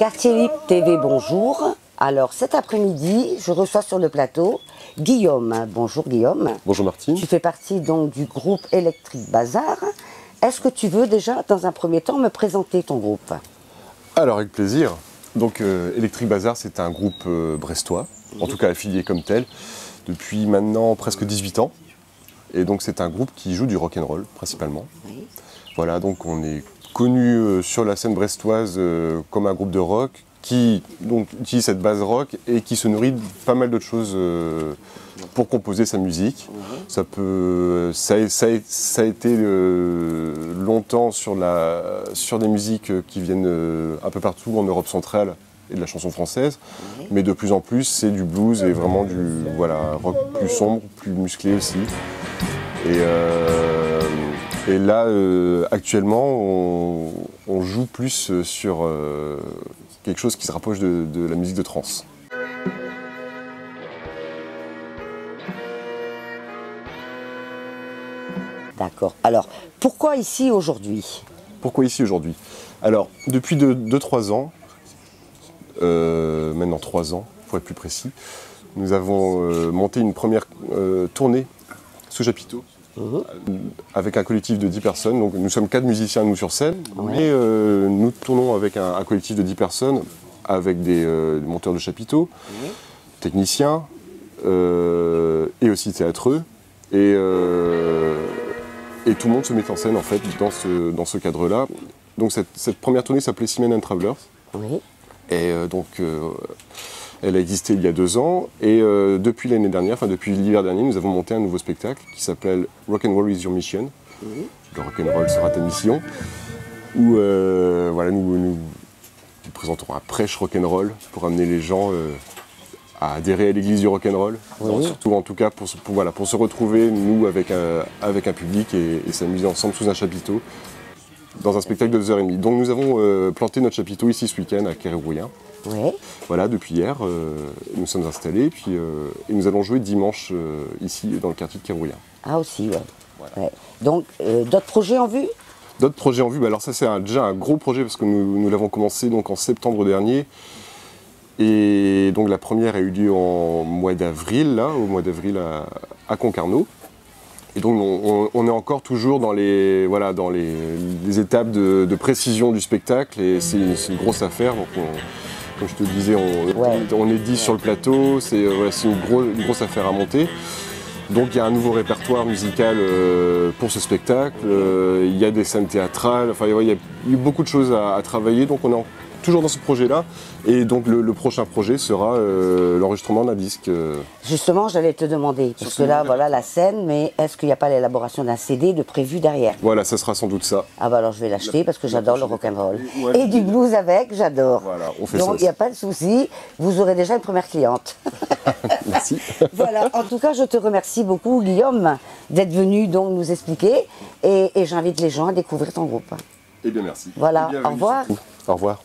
Quartier Libre TV, bonjour. Alors cet après-midi, je reçois sur le plateau Guillaume. Bonjour Guillaume. Bonjour Martine. Tu fais partie donc du groupe Electric Bazar. Est-ce que tu veux déjà, dans un premier temps, me présenter ton groupe? Alors avec plaisir. Donc Electric Bazar, c'est un groupe brestois, en tout cas affilié comme tel, depuis maintenant presque 18 ans. Et donc c'est un groupe qui joue du rock'n'roll principalement. Oui. Voilà, donc on est connu sur la scène brestoise comme un groupe de rock qui donc utilise cette base rock et qui se nourrit de pas mal d'autres choses pour composer sa musique. Ça a été longtemps sur des musiques qui viennent un peu partout en Europe centrale et de la chanson française, mais de plus en plus c'est du blues et vraiment du rock plus sombre, plus musclé aussi. Et là, actuellement, on joue plus sur quelque chose qui se rapproche de la musique de trance. D'accord. Alors, pourquoi ici aujourd'hui? Pourquoi ici aujourd'hui? Alors, depuis 2-3 ans, maintenant 3 ans, pour être plus précis, nous avons monté une première tournée sous chapiteau. Avec un collectif de 10 personnes, donc nous sommes 4 musiciens nous sur scène, mais nous tournons avec un collectif de 10 personnes, avec des monteurs de chapiteaux, techniciens, et aussi théâtreux, et tout le monde se met en scène en fait dans ce cadre-là. Donc cette première tournée s'appelait Seamen and Travelers, et donc elle a existé il y a 2 ans, et depuis l'année dernière, enfin depuis l'hiver dernier, nous avons monté un nouveau spectacle qui s'appelle Rock'n'Roll is your mission. Le rock'n'roll sera ta mission, où nous présentons un prêche rock'n'roll pour amener les gens à adhérer à l'église du rock'n'roll, surtout en tout cas pour se retrouver, nous, avec un public et s'amuser ensemble sous un chapiteau, dans un spectacle de 2h30. Donc nous avons planté notre chapiteau ici ce week-end à Quérérouillen. Voilà, depuis hier, nous sommes installés et nous allons jouer dimanche ici dans le quartier de Quérérouillen. Ah aussi, Donc, d'autres projets en vue? D'autres projets en vue, alors ça c'est déjà un gros projet parce que nous l'avons commencé donc en septembre dernier. Et donc la première a eu lieu au mois d'avril à Concarneau. Et donc on est encore toujours dans les étapes de précision du spectacle et c'est une grosse affaire. Donc comme je te disais, on est 10 sur le plateau, c'est une grosse affaire à monter. Donc il y a un nouveau répertoire musical pour ce spectacle, il y a des scènes théâtrales, enfin il y a eu beaucoup de choses à travailler, donc on est toujours dans ce projet-là. Et donc le prochain projet sera l'enregistrement d'un disque. Justement, j'allais te demander, parce que là, voilà la scène, mais est-ce qu'il n'y a pas l'élaboration d'un CD de prévu derrière? Voilà, ça sera sans doute ça. Ah bah alors je vais l'acheter parce que j'adore le rock'n'roll. Et du blues avec, j'adore. Voilà, on fait ça. Donc il n'y a pas de souci, vous aurez déjà une première cliente. Merci. Voilà, en tout cas, je te remercie beaucoup, Guillaume, d'être venu donc nous expliquer. Et j'invite les gens à découvrir ton groupe. Eh bien, merci. Voilà, au revoir. Au revoir.